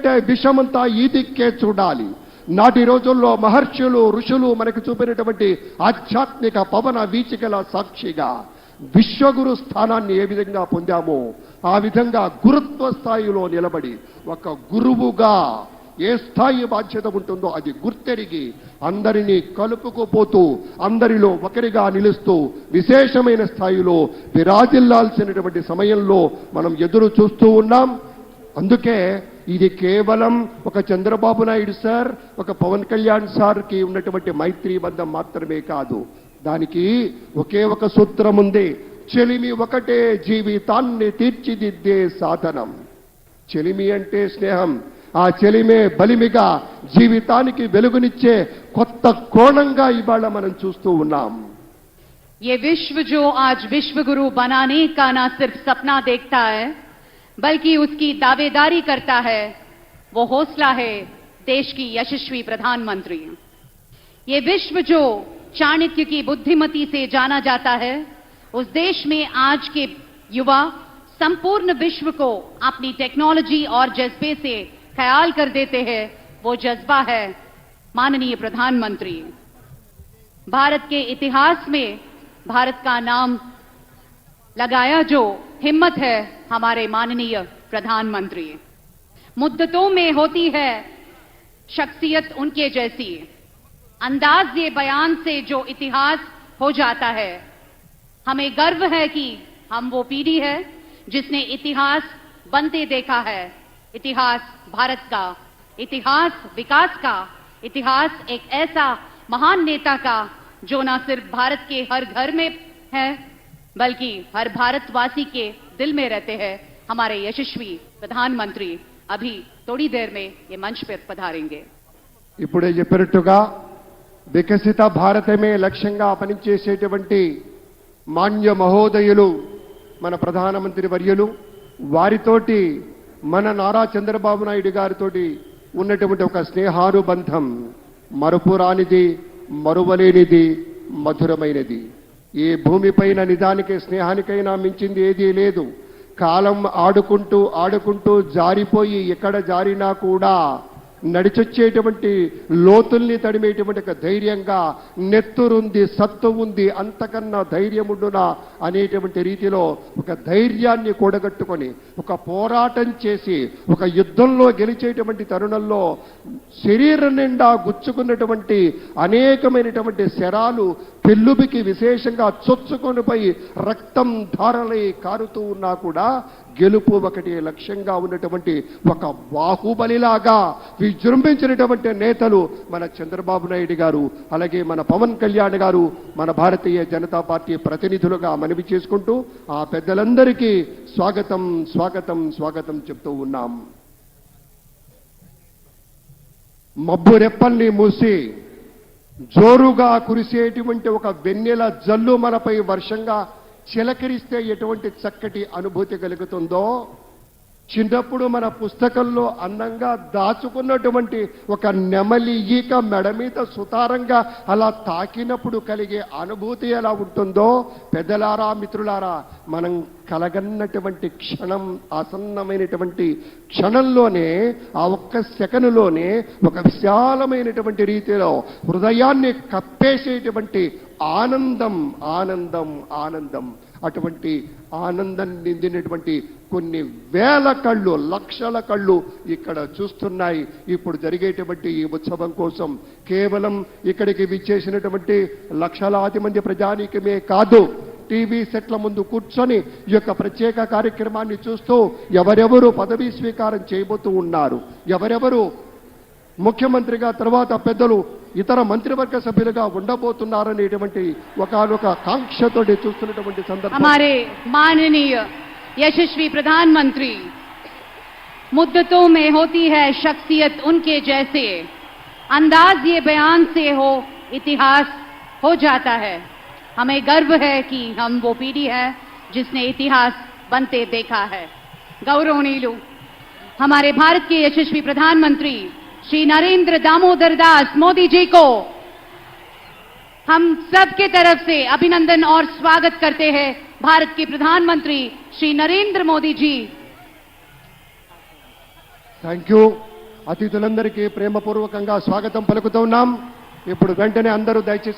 అంటే విషమంతా ఈ దిక్కే చూడాలి. నాటి రోజుల్లో మహర్షులు ఋషులు మనకు చూపినటువంటి ఆధ్యాత్మిక పవన వీచికల సాక్షిగా విశ్వగురు స్థానాన్ని ఏ విధంగా పొందామో ఆ విధంగా గురుత్వ స్థాయిలో నిలబడి ఒక గురువుగా ఏ స్థాయి బాధ్యత ఉంటుందో అది గుర్తెరిగి అందరినీ కలుపుకుపోతూ అందరిలో ఒకరిగా నిలుస్తూ విశేషమైన స్థాయిలో విరాజిల్లాల్సినటువంటి సమయంలో మనం ఎదురు చూస్తూ ఉన్నాం. అందుకే ఇది కేవలం ఒక చంద్రబాబు నాయుడు సార్, ఒక పవన్ కళ్యాణ్ సార్కి ఉన్నటువంటి మైత్రీ బంధం మాత్రమే కాదు. దానికి ఒకే ఒక సూత్రం ఉంది. చెలిమి ఒకటే జీవితాన్ని తీర్చిదిద్దే సాధనం. చెలిమి అంటే స్నేహం. ఆ చెలిమే బలిమిగా జీవితానికి వెలుగునిచ్చే కొత్త కోణంగా ఇవాళ మనం చూస్తూ ఉన్నాం. ये विश्व जो आज विश्व गुरु बनाने का ना सिर्फ सपना देखता है बल्कि उसकी दावेदारी करता है, वो हौसला है देश की यशस्वी प्रधानमंत्री. ये विश्व जो चाणक्य की बुद्धिमती से जाना जाता है, उस देश में आज के युवा संपूर्ण विश्व को अपनी टेक्नोलॉजी और जज्बे से ख्याल कर देते हैं. वो जज्बा है माननीय प्रधानमंत्री. भारत के इतिहास में भारत का नाम लगाया जो हिम्मत है हमारे माननीय प्रधानमंत्री. मुद्दतों में होती है शख्सियत उनके जैसी, अंदाज ये बयान से जो इतिहास हो जाता है. हमें गर्व है कि हम वो पीढ़ी है जिसने इतिहास बनते देखा है. इतिहास भारत का, इतिहास विकास का, इतिहास एक ऐसा महान नेता का जो न सिर्फ भारत के हर घर में है बल्कि हर भारतवासी के दिल में रहते हैं. हमारे यशस्वी प्रधानमंत्री अभी थोड़ी देर में ये मंच पर पधारेंगे. ఇప్పుడే చెప్పినట్టుగా వికసిత భారతమే లక్ష్యంగా పనిచేసేటువంటి మాన్య మహోదయులు మన ప్రధానమంత్రి వర్యులు, వారితోటి మన నారా చంద్రబాబు నాయుడు గారితోటి ఉన్నటువంటి ఒక స్నేహానుబంధం మరుపురానిది, మరువలేనిది, మధురమైనది. ఏ భూమిపైన నిజానికి స్నేహానికైనా మించింది ఏదీ లేదు. కాలం ఆడుకుంటూ ఆడుకుంటూ జారిపోయి ఎక్కడ జారినా కూడా నడిచొచ్చేటువంటి లోతుల్ని తడిమేటువంటి ఒక ధైర్యంగా నెత్తురుంది, సత్తు ఉంది, అంతకన్నా ధైర్యముండునా అనేటువంటి రీతిలో ఒక ధైర్యాన్ని కూడగట్టుకొని ఒక పోరాటం చేసి ఒక యుద్ధంలో గెలిచేటువంటి తరుణంలో శరీరం నిండా గుచ్చుకున్నటువంటి అనేకమైనటువంటి శరాలు పెళ్ళుబికి విశేషంగా చొచ్చుకొనిపోయి రక్తం ధారలై కారుతూ ఉన్నా కూడా గెలుపు ఒకటి లక్ష్యంగా ఉన్నటువంటి ఒక బాహుబలిలాగా విజృంభించినటువంటి నేతలు మన చంద్రబాబు నాయుడు గారు, అలాగే మన పవన్ కళ్యాణ్ గారు, మన భారతీయ జనతా పార్టీ ప్రతినిధులుగా మనవి చేసుకుంటూ ఆ పెద్దలందరికీ స్వాగతం స్వాగతం స్వాగతం చెప్తూ ఉన్నాం. మబ్బు రెప్పల్ని మూసి జోరుగా కురిసేటువంటి ఒక వెన్నెల జల్లు మనపై వర్షంగా చిలకరిస్తే ఎటువంటి చక్కటి అనుభూతి కలుగుతుందో, చిన్నప్పుడు మన పుస్తకంలో అందంగా దాచుకున్నటువంటి ఒక నెమలి ఈక మెడ మీద సుతారంగా అలా తాకినప్పుడు కలిగే అనుభూతి ఎలా ఉంటుందో, పెద్దలారా మిత్రులారా, మనం కలగన్నటువంటి క్షణం, ఆసన్నమైనటువంటి క్షణంలోనే, ఆ ఒక్క సెకనులోనే ఒక విశాలమైనటువంటి రీతిలో హృదయాన్ని కప్పేసేటువంటి ఆనందం ఆనందం ఆనందం. అటువంటి ఆనందం నిందినటువంటి కొన్ని వేల కళ్ళు, లక్షల కళ్ళు ఇక్కడ చూస్తున్నాయి. ఇప్పుడు జరిగేటువంటి ఈ ఉత్సవం కోసం కేవలం ఇక్కడికి విచ్చేసినటువంటి లక్షలాది మంది ప్రజానీకమే కాదు, టీవీ సెట్ల ముందు కూర్చొని ఈ యొక్క ప్రత్యేక కార్యక్రమాన్ని చూస్తూ ఎవరెవరు పదవీ స్వీకారం చేయబోతూ ఉన్నారు, ఎవరెవరు ముఖ్యమంత్రిగా తర్వాత పెద్దలు ఇతర మంత్రివర్గ సభ్యులుగా ఉండబోతున్నారనేటువంటి ఒకనొక కాంక్షతో చూస్తున్నటువంటి సందర్భం. हमारे माननीय यशस्वी प्रधानमंत्री, मुद्दतों में होती है शख्सियत उनके जैसे, अंदाज ये बयान से हो इतिहास हो जाता है. हमें गर्व है कि हम वो पीढ़ी है जिसने इतिहास बनते देखा है. गौरवनीय हमारे भारत के यशस्वी प्रधानमंत्री श्री नरेंद्र दामोदर दास मोदी जी को हम सब के तरफ से अभिनंदन और स्वागत करते हैं. भारत के प्रधानमंत्री श्री नरेंद्र मोदी जी. Thank you. అతిథులందరికీ ప్రేమపూర్వకంగా స్వాగతం పలుకుతూ ఉన్నాం. ఇప్పుడు వెంటనే అందరూ దయచేసి